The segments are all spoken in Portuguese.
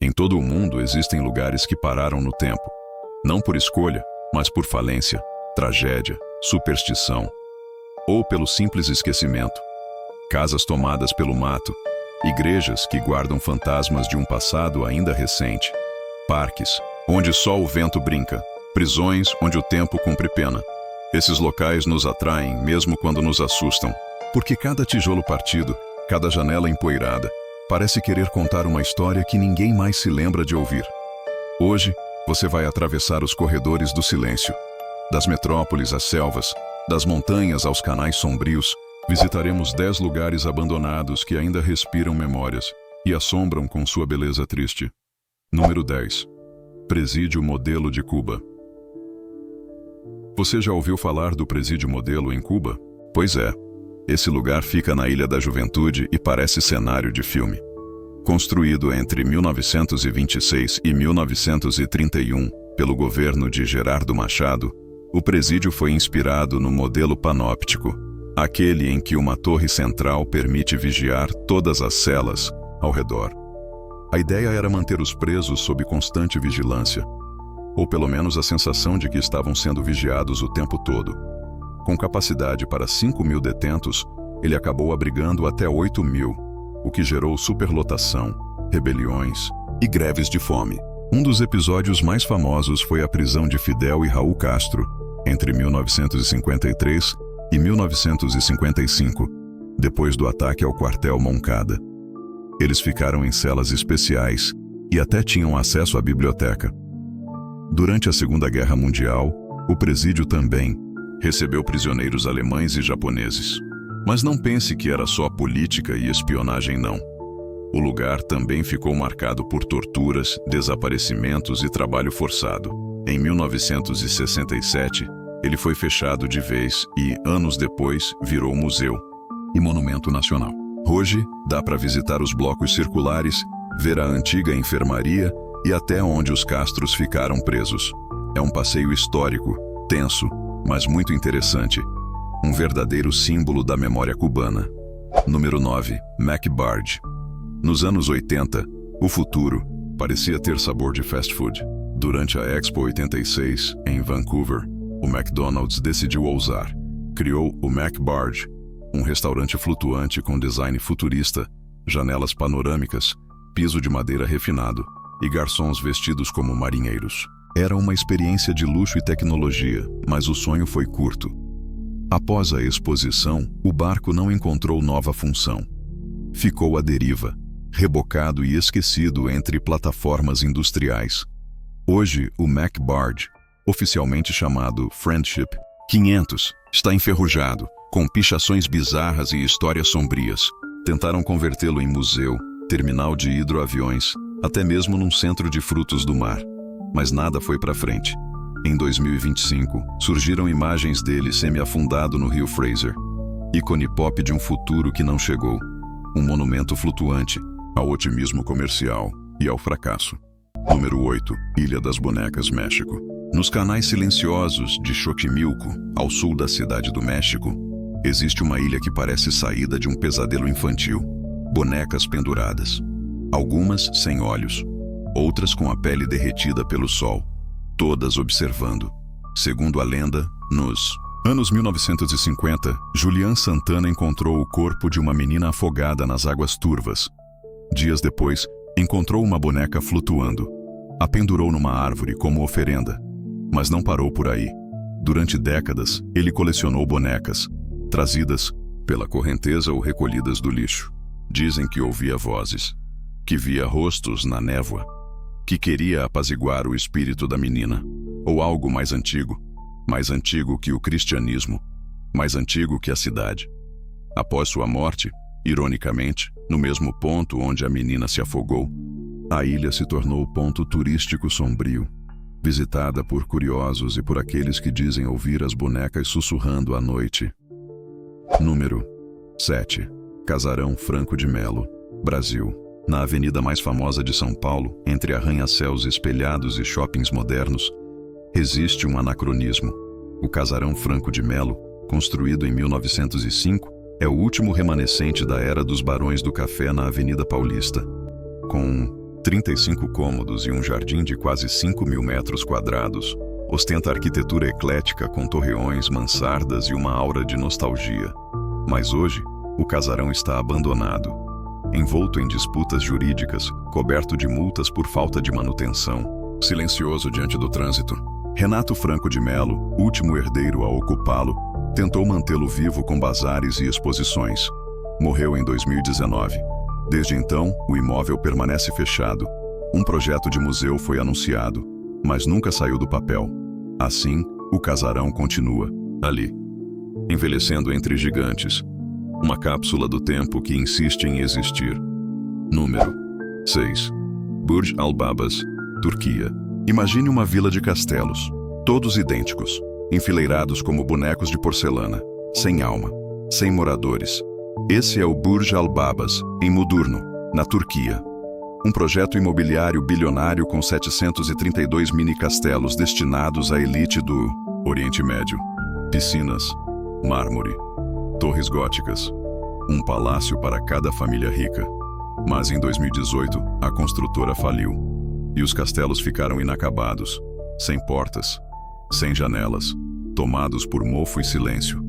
Em todo o mundo existem lugares que pararam no tempo, não por escolha, mas por falência, tragédia, superstição, ou pelo simples esquecimento. Casas tomadas pelo mato, igrejas que guardam fantasmas de um passado ainda recente, parques onde só o vento brinca, prisões onde o tempo cumpre pena. Esses locais nos atraem mesmo quando nos assustam, porque cada tijolo partido, cada janela empoeirada, parece querer contar uma história que ninguém mais se lembra de ouvir. Hoje, você vai atravessar os corredores do silêncio. Das metrópoles às selvas, das montanhas aos canais sombrios, visitaremos 10 lugares abandonados que ainda respiram memórias e assombram com sua beleza triste. Número 10. Presídio Modelo de Cuba. Você já ouviu falar do Presídio Modelo em Cuba? Pois é. Esse lugar fica na Ilha da Juventude e parece cenário de filme. Construído entre 1926 e 1931 pelo governo de Gerardo Machado, o presídio foi inspirado no modelo panóptico, aquele em que uma torre central permite vigiar todas as celas ao redor. A ideia era manter os presos sob constante vigilância, ou pelo menos a sensação de que estavam sendo vigiados o tempo todo. Com capacidade para 5.000 detentos, ele acabou abrigando até 8.000, o que gerou superlotação, rebeliões e greves de fome. Um dos episódios mais famosos foi a prisão de Fidel e Raul Castro, entre 1953 e 1955, depois do ataque ao quartel Moncada. Eles ficaram em celas especiais e até tinham acesso à biblioteca. Durante a Segunda Guerra Mundial, o presídio também recebeu prisioneiros alemães e japoneses. Mas não pense que era só política e espionagem, não. O lugar também ficou marcado por torturas, desaparecimentos e trabalho forçado. Em 1967, ele foi fechado de vez e, anos depois, virou museu e monumento nacional. Hoje, dá para visitar os blocos circulares, ver a antiga enfermaria e até onde os Castros ficaram presos. É um passeio histórico, tenso, mas muito interessante. Um verdadeiro símbolo da memória cubana. Número 9. McBarge. Nos anos 80, o futuro parecia ter sabor de fast food. Durante a Expo 86, em Vancouver, o McDonald's decidiu ousar. Criou o McBarge, um restaurante flutuante com design futurista, janelas panorâmicas, piso de madeira refinado e garçons vestidos como marinheiros. Era uma experiência de luxo e tecnologia, mas o sonho foi curto. Após a exposição, o barco não encontrou nova função. Ficou à deriva, rebocado e esquecido entre plataformas industriais. Hoje, o McBarge, oficialmente chamado Friendship 500, está enferrujado, com pichações bizarras e histórias sombrias. Tentaram convertê-lo em museu, terminal de hidroaviões, até mesmo num centro de frutos do mar. Mas nada foi para frente. Em 2025, surgiram imagens dele semi-afundado no rio Fraser. Ícone pop de um futuro que não chegou. Um monumento flutuante ao otimismo comercial e ao fracasso. Número 8. Ilha das Bonecas, México. Nos canais silenciosos de Xochimilco, ao sul da cidade do México, existe uma ilha que parece saída de um pesadelo infantil. Bonecas penduradas. Algumas sem olhos, outras com a pele derretida pelo sol, todas observando. Segundo a lenda, nos anos 1950, Julian Santana encontrou o corpo de uma menina afogada nas águas turvas. Dias depois, encontrou uma boneca flutuando. A pendurou numa árvore como oferenda. Mas não parou por aí. Durante décadas, ele colecionou bonecas, trazidas pela correnteza ou recolhidas do lixo. Dizem que ouvia vozes, que via rostos na névoa, que queria apaziguar o espírito da menina, ou algo mais antigo que o cristianismo, mais antigo que a cidade. Após sua morte, ironicamente, no mesmo ponto onde a menina se afogou, a ilha se tornou ponto turístico sombrio, visitada por curiosos e por aqueles que dizem ouvir as bonecas sussurrando à noite. Número 7. Casarão Franco de Melo, Brasil. Na avenida mais famosa de São Paulo, entre arranha-céus espelhados e shoppings modernos, existe um anacronismo. O Casarão Franco de Melo, construído em 1905, é o último remanescente da era dos Barões do Café na Avenida Paulista. Com 35 cômodos e um jardim de quase 5.000 metros quadrados, ostenta arquitetura eclética com torreões, mansardas e uma aura de nostalgia. Mas hoje, o casarão está abandonado, envolto em disputas jurídicas, coberto de multas por falta de manutenção, silencioso diante do trânsito. Renato Franco de Melo, último herdeiro a ocupá-lo, tentou mantê-lo vivo com bazares e exposições. Morreu em 2019. Desde então, o imóvel permanece fechado. Um projeto de museu foi anunciado, mas nunca saiu do papel. Assim, o casarão continua, ali, envelhecendo entre gigantes. Uma cápsula do tempo que insiste em existir. Número 6. Burj Al Babas, Turquia. Imagine uma vila de castelos, todos idênticos, enfileirados como bonecos de porcelana, sem alma, sem moradores. Esse é o Burj Al Babas, em Mudurnu, na Turquia. Um projeto imobiliário bilionário com 732 mini-castelos destinados à elite do Oriente Médio. Piscinas, mármore, torres góticas. Um palácio para cada família rica. Mas em 2018, a construtora faliu. E os castelos ficaram inacabados, sem portas, sem janelas, tomados por mofo e silêncio.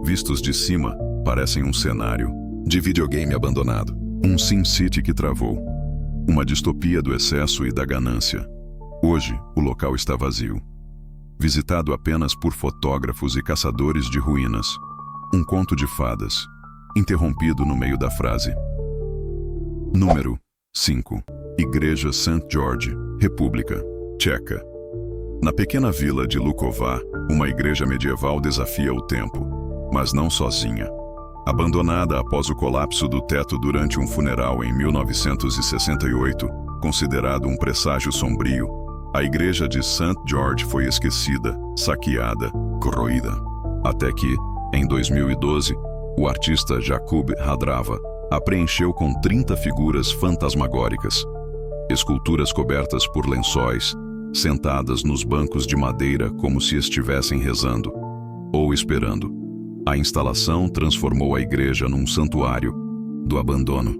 Vistos de cima, parecem um cenário de videogame abandonado. Um SimCity que travou. Uma distopia do excesso e da ganância. Hoje, o local está vazio. Visitado apenas por fotógrafos e caçadores de ruínas. Um conto de fadas, interrompido no meio da frase. Número 5. Igreja St. George, República Tcheca. Na pequena vila de Luková, uma igreja medieval desafia o tempo, mas não sozinha. Abandonada após o colapso do teto durante um funeral em 1968, considerado um presságio sombrio, a igreja de St. George foi esquecida, saqueada, corroída. Até que, em 2012, o artista Jakub Hadrava a preencheu com 30 figuras fantasmagóricas. Esculturas cobertas por lençóis, sentadas nos bancos de madeira como se estivessem rezando ou esperando. A instalação transformou a igreja num santuário do abandono,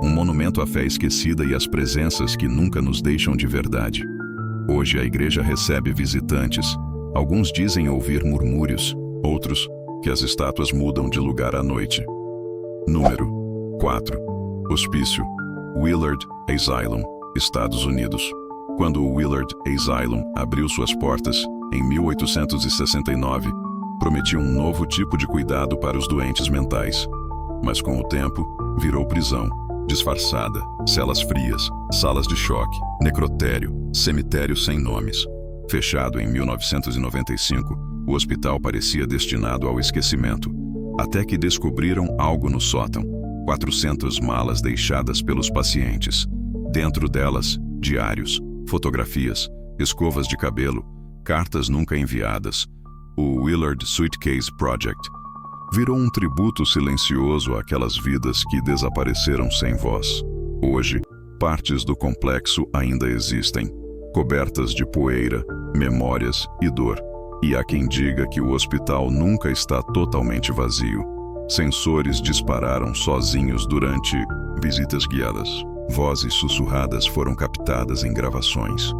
um monumento à fé esquecida e às presenças que nunca nos deixam de verdade. Hoje a igreja recebe visitantes. Alguns dizem ouvir murmúrios, outros que as estátuas mudam de lugar à noite. Número 4. Hospício Willard Asylum, Estados Unidos. Quando o Willard Asylum abriu suas portas, em 1869, prometia um novo tipo de cuidado para os doentes mentais. Mas com o tempo, virou prisão, disfarçada, celas frias, salas de choque, necrotério, cemitério sem nomes. Fechado em 1995, o hospital parecia destinado ao esquecimento, até que descobriram algo no sótão: 400 malas deixadas pelos pacientes. Dentro delas, diários, fotografias, escovas de cabelo, cartas nunca enviadas. O Willard Suitcase Project virou um tributo silencioso àquelas vidas que desapareceram sem voz. Hoje, partes do complexo ainda existem, cobertas de poeira, memórias e dor. E há quem diga que o hospital nunca está totalmente vazio. Sensores dispararam sozinhos durante visitas guiadas. Vozes sussurradas foram captadas em gravações.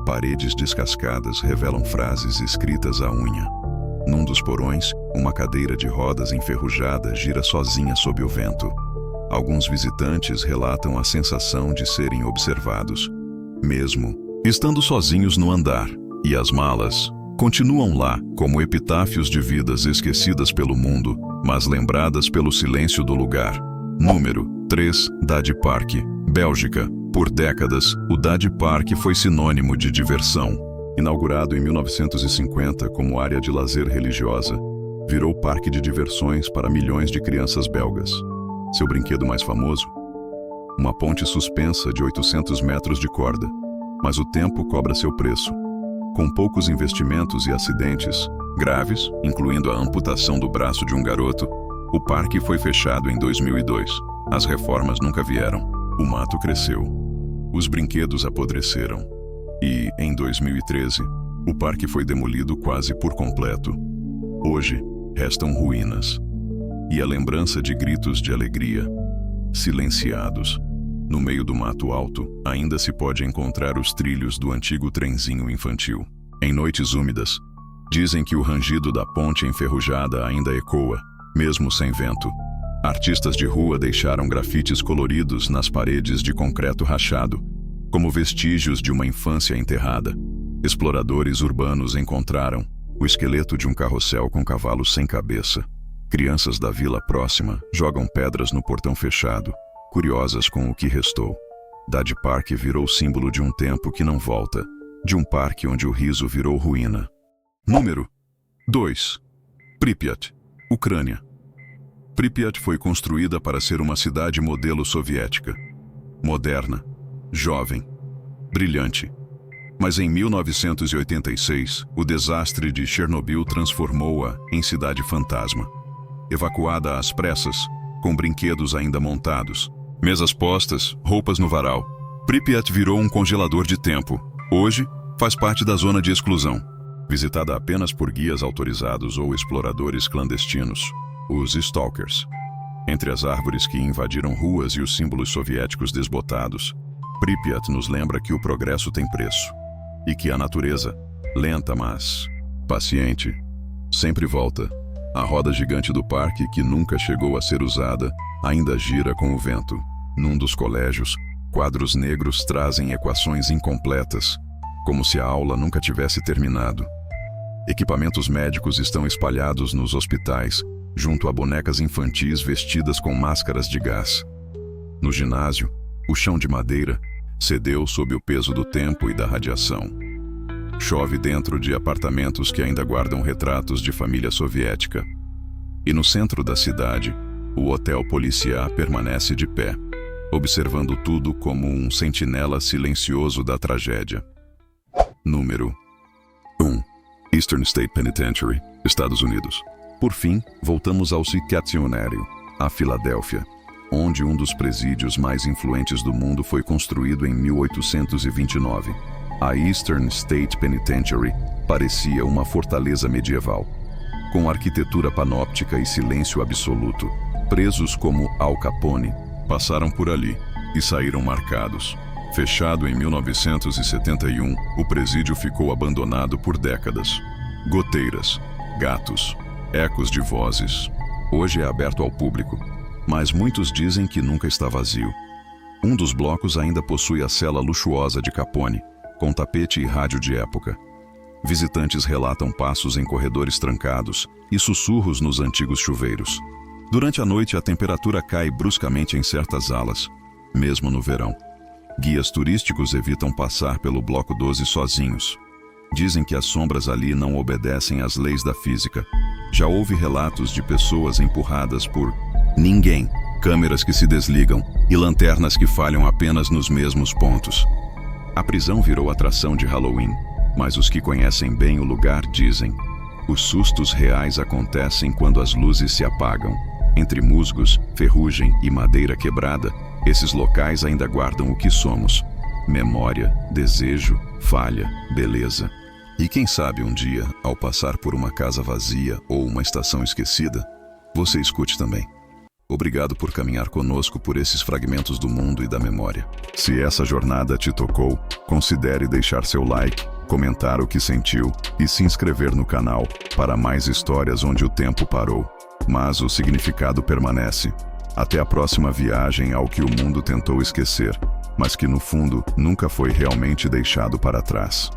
Paredes descascadas revelam frases escritas à unha. Num dos porões, uma cadeira de rodas enferrujada gira sozinha sob o vento. Alguns visitantes relatam a sensação de serem observados, mesmo estando sozinhos no andar. E as malas continuam lá como epitáfios de vidas esquecidas pelo mundo, mas lembradas pelo silêncio do lugar. Número 3. Dade Park, Bélgica. Por décadas, o Dade Park foi sinônimo de diversão. Inaugurado em 1950 como área de lazer religiosa, virou parque de diversões para milhões de crianças belgas. Seu brinquedo mais famoso? Uma ponte suspensa de 800 metros de corda. Mas o tempo cobra seu preço. Com poucos investimentos e acidentes graves, incluindo a amputação do braço de um garoto, o parque foi fechado em 2002. As reformas nunca vieram. O mato cresceu. Os brinquedos apodreceram. E, em 2013, o parque foi demolido quase por completo. Hoje, restam ruínas. E a lembrança de gritos de alegria, silenciados. No meio do mato alto, ainda se pode encontrar os trilhos do antigo trenzinho infantil. Em noites úmidas, dizem que o rangido da ponte enferrujada ainda ecoa, mesmo sem vento. Artistas de rua deixaram grafites coloridos nas paredes de concreto rachado, como vestígios de uma infância enterrada. Exploradores urbanos encontraram o esqueleto de um carrossel com cavalos sem cabeça. Crianças da vila próxima jogam pedras no portão fechado, curiosas com o que restou. Dade Park virou símbolo de um tempo que não volta, de um parque onde o riso virou ruína. Número 2. Pripyat, Ucrânia. Pripyat foi construída para ser uma cidade modelo soviética. Moderna, jovem, brilhante. Mas em 1986, o desastre de Chernobyl transformou-a em cidade fantasma. Evacuada às pressas, com brinquedos ainda montados, mesas postas, roupas no varal, Pripyat virou um congelador de tempo. Hoje, faz parte da zona de exclusão, visitada apenas por guias autorizados ou exploradores clandestinos, os stalkers. Entre as árvores que invadiram ruas e os símbolos soviéticos desbotados, Pripyat nos lembra que o progresso tem preço e que a natureza, lenta mas paciente, sempre volta. A roda gigante do parque, que nunca chegou a ser usada, ainda gira com o vento. Num dos colégios, quadros negros trazem equações incompletas, como se a aula nunca tivesse terminado. Equipamentos médicos estão espalhados nos hospitais, junto a bonecas infantis vestidas com máscaras de gás. No ginásio, o chão de madeira cedeu sob o peso do tempo e da radiação. Chove dentro de apartamentos que ainda guardam retratos de família soviética. E no centro da cidade, o Hotel Policiar permanece de pé, observando tudo como um sentinela silencioso da tragédia. Número 1. Eastern State Penitentiary, Estados Unidos. Por fim, voltamos ao Citacionário, a Filadélfia, onde um dos presídios mais influentes do mundo foi construído em 1829. A Eastern State Penitentiary parecia uma fortaleza medieval, com arquitetura panóptica e silêncio absoluto. Presos como Al Capone passaram por ali e saíram marcados. Fechado em 1971, o presídio ficou abandonado por décadas. Goteiras, gatos, ecos de vozes. Hoje é aberto ao público, mas muitos dizem que nunca está vazio. Um dos blocos ainda possui a cela luxuosa de Capone, com tapete e rádio de época. Visitantes relatam passos em corredores trancados e sussurros nos antigos chuveiros. Durante a noite, a temperatura cai bruscamente em certas alas, mesmo no verão. Guias turísticos evitam passar pelo Bloco 12 sozinhos. Dizem que as sombras ali não obedecem às leis da física. Já houve relatos de pessoas empurradas por ninguém, câmeras que se desligam e lanternas que falham apenas nos mesmos pontos. A prisão virou atração de Halloween, mas os que conhecem bem o lugar dizem: os sustos reais acontecem quando as luzes se apagam. Entre musgos, ferrugem e madeira quebrada, esses locais ainda guardam o que somos: memória, desejo, falha, beleza. E quem sabe um dia, ao passar por uma casa vazia ou uma estação esquecida, você escute também. Obrigado por caminhar conosco por esses fragmentos do mundo e da memória. Se essa jornada te tocou, considere deixar seu like, comentar o que sentiu e se inscrever no canal para mais histórias onde o tempo parou, mas o significado permanece. Até a próxima viagem ao que o mundo tentou esquecer, mas que no fundo nunca foi realmente deixado para trás.